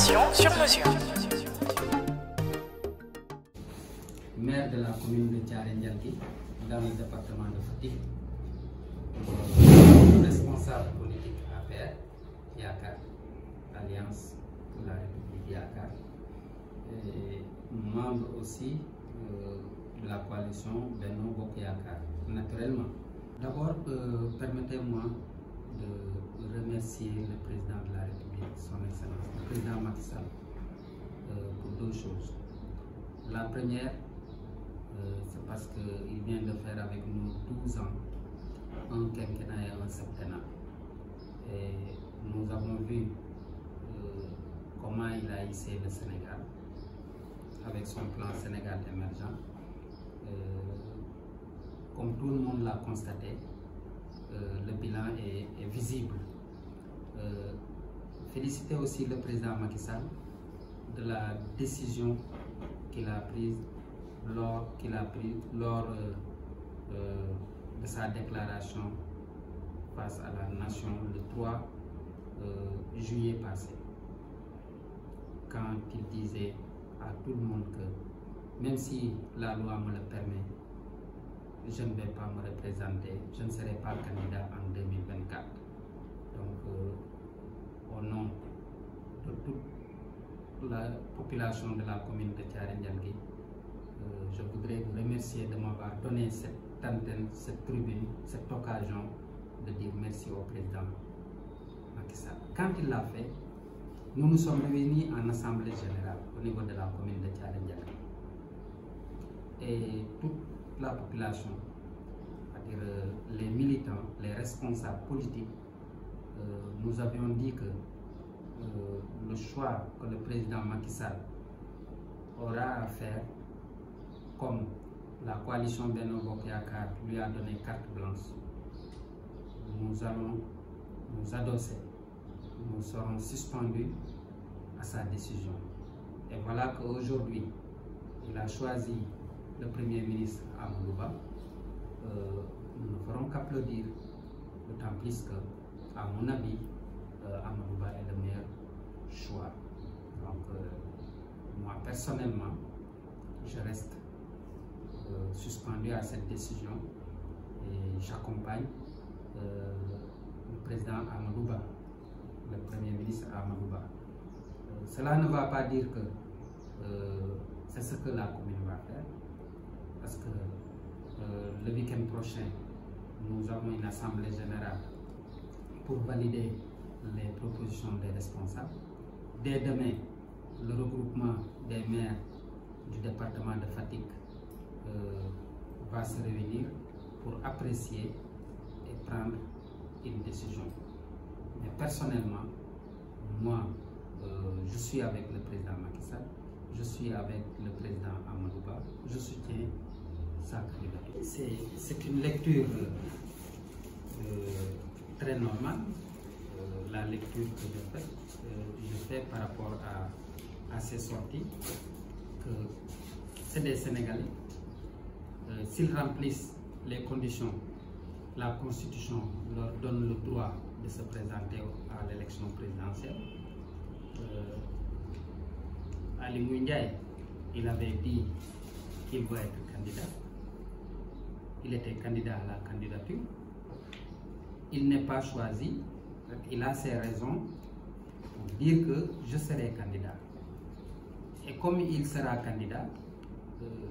formation sur mesure. Maire de la commune de Thiaré-Ndialgui, dans le département de Fatick, responsable politique APR, Yakar, Alliance pour la République Yakar, et membre aussi de la coalition Benno Bokk Yakar, naturellement. D'abord, permettez-moi de remercier le président de la République, son Excellence, le président Macky Sall, pour deux choses. La première, c'est parce qu'il vient de faire avec nous 12 ans, un quinquennat et un septennat. Et nous avons vu comment il a hissé le Sénégal avec son plan Sénégal émergent. Comme tout le monde l'a constaté, le bilan est visible. Féliciter aussi le président Macky Sall de la décision qu'il a prise lors de sa déclaration face à la nation le 3 juillet passé, quand il disait à tout le monde que même si la loi me le permet, je ne vais pas me représenter, je ne serai pas candidat en 2024. Donc, au nom de toute la population de la commune de Thiaré-Ndialgui, je voudrais vous remercier de m'avoir donné cette antenne, cette tribune, cette occasion de dire merci au président Macky Sall. Quand il l'a fait, nous nous sommes réunis en assemblée générale au niveau de la commune de Thiaré-Ndialgui. Et toute la population, c'est-à-dire les militants, les responsables politiques, nous avions dit que le choix que le président Macky Sall aura à faire, comme la coalition Benno Bokk Yakar lui a donné carte blanche, nous allons nous adosser, nous serons suspendus à sa décision. Et voilà qu'aujourd'hui, il a choisi le Premier ministre Amadou Ba. Nous ne ferons qu'applaudir, d'autant plus que, à mon avis, Amadou Ba est le meilleur choix. Donc, moi personnellement, je reste suspendu à cette décision et j'accompagne le président Amadou Ba, le Premier ministre Amadou Ba. Cela ne va pas dire que c'est ce que la commune va faire, parce que le week-end prochain, nous avons une assemblée générale pour valider les propositions des responsables. Dès demain, le regroupement des maires du département de Fatick va se réunir pour apprécier et prendre une décision. Mais personnellement, moi, je suis avec le président Macky Sall, je suis avec le président Amadou Ba, je soutiens sa candidature. C'est une lecture très normale, la lecture que je fais par rapport à ces sorties, que c'est des Sénégalais. S'ils remplissent les conditions, la Constitution leur donne le droit de se présenter à l'élection présidentielle. Ali Ndiaye, il avait dit qu'il va être candidat. Il était candidat à la candidature. Il n'est pas choisi. Il a ses raisons pour dire que je serai candidat. Et comme il sera candidat,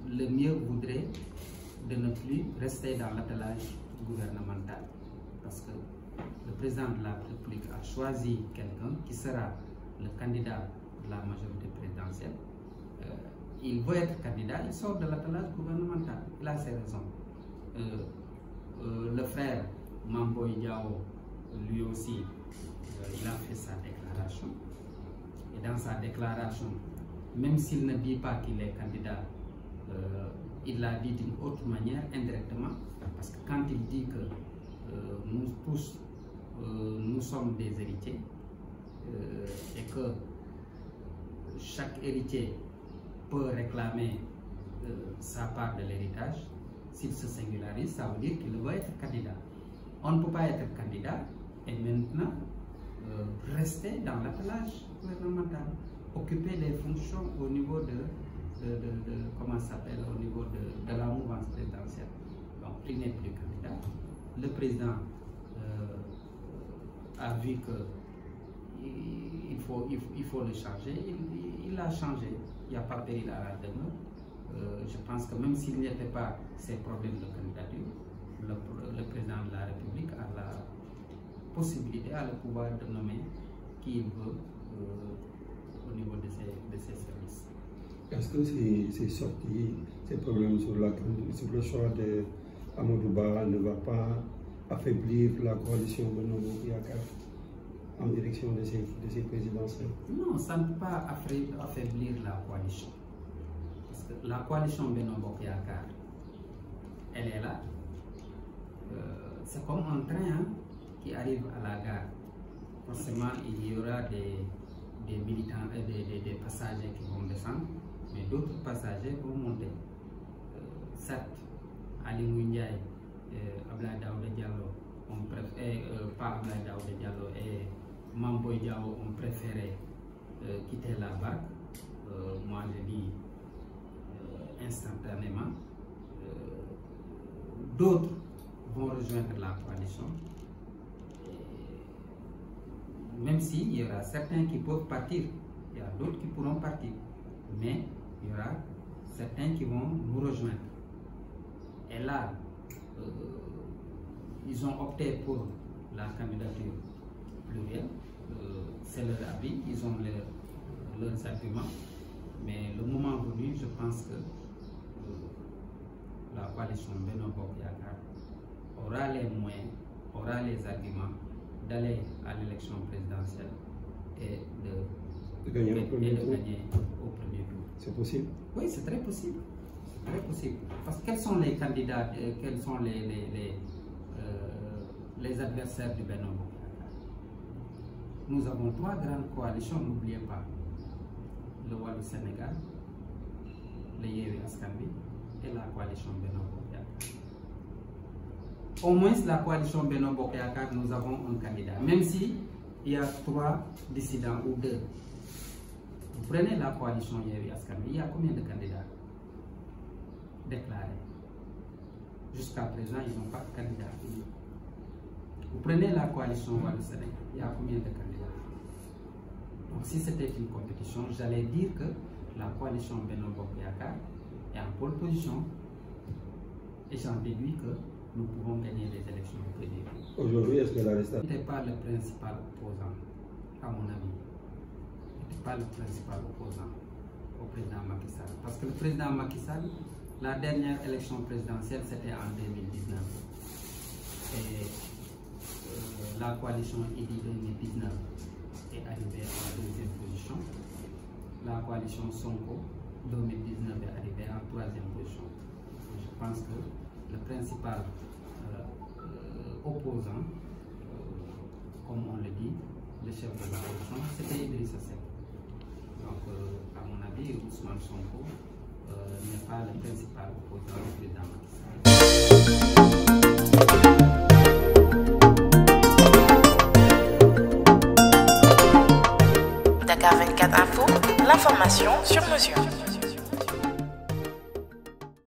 le mieux voudrait de ne plus rester dans l'attelage gouvernemental. Parce que le président de la République a choisi quelqu'un qui sera le candidat de la majorité présidentielle. Il veut être candidat, il sort de l'attelage gouvernemental. Il a ses raisons. Le frère Mamboy Diao, lui aussi, il a fait sa déclaration. Et dans sa déclaration, même s'il ne dit pas qu'il est candidat, il l'a dit d'une autre manière, indirectement, parce que quand il dit que nous tous, nous sommes des héritiers, et que chaque héritier peut réclamer sa part de l'héritage, s'il se singularise, ça veut dire qu'il veut être candidat. On ne peut pas être candidat et maintenant rester dans l'attelage gouvernemental. occuper les fonctions au niveau comment ça s'appelle, au niveau de la mouvance présidentielle. Donc il n'est plus candidat. Le président a vu que il faut le changer. Il l'a changé. Il n'y a pas péril à la demeure. Je pense que même s'il n'y avait pas ces problèmes de candidature, le président de la République a la possibilité, a le pouvoir de nommer qui il veut au niveau de ses services. Est-ce que ces sorties, ces problèmes sur le choix de Amadou Ba ne va pas affaiblir la coalition Benno Bokk Yakaar en direction de ces présidentielles? Non, ça ne peut pas affaiblir la coalition. Parce que la coalition Benno Bokk Yakaar, elle est là. C'est comme un train qui arrive à la gare. Forcément, il y aura des militants et des passagers qui vont descendre, mais d'autres passagers vont monter. Certes, Ali Ndiaye, Abdoulaye Daouda Diallo, pas Abdoulaye Daouda Diallo et Mame Boye Diao ont préféré quitter la barque. Moi, je dis instantanément. D'autres vont rejoindre la coalition. Même s'il y aura certains qui peuvent partir, il y a d'autres qui pourront partir, mais il y aura certains qui vont nous rejoindre. Et là, ils ont opté pour la candidature plurielle, c'est leur avis, ils ont leurs arguments, mais le moment venu, je pense que la coalition Benno Bokk Yakaar aura les moyens, aura les arguments d'aller à l'élection présidentielle et de gagner au premier tour. C'est possible? Oui, c'est très possible. C'est très possible. Parce que quels sont les candidats, quels sont les adversaires du Benno Bokk Yakaar? Nous avons 3 grandes coalitions, n'oubliez pas. Le Wallu Sénégal, le Yewwi Askan Wi et la coalition Benno Bokk Yakaar. Au moins la coalition Benno Bokk Yakaar, nous avons un candidat. Même si il y a 3 dissidents ou 2. Vous prenez la coalition Yewwi Askan Wi, il y a combien de candidats déclarés? Jusqu'à présent, ils n'ont pas de candidat. Vous prenez la coalition Wallu Sénégal, il y a combien de candidats? Donc si c'était une compétition, j'allais dire que la coalition Benno Bokk Yakaar est en pole position. Et j'en déduis que nous pouvons gagner les élections prévues. Aujourd'hui, est-ce que l'arrestation n'était pas le principal opposant, à mon avis. N'était pas le principal opposant au président Macky Sall. Parce que le président Macky Sall, la dernière élection présidentielle, c'était en 2019. Et la coalition IDI 2019 est arrivée à la 2e position. La coalition Sonko 2019 est arrivée en 3e position. Je pense que le principal opposant, comme on le dit, le chef de la coalition, c'était Idrissa Seck. Donc, à mon avis, Ousmane Sonko n'est pas le principal opposant au président Macky Sall. Dakar 24 Info, l'information sur mesure.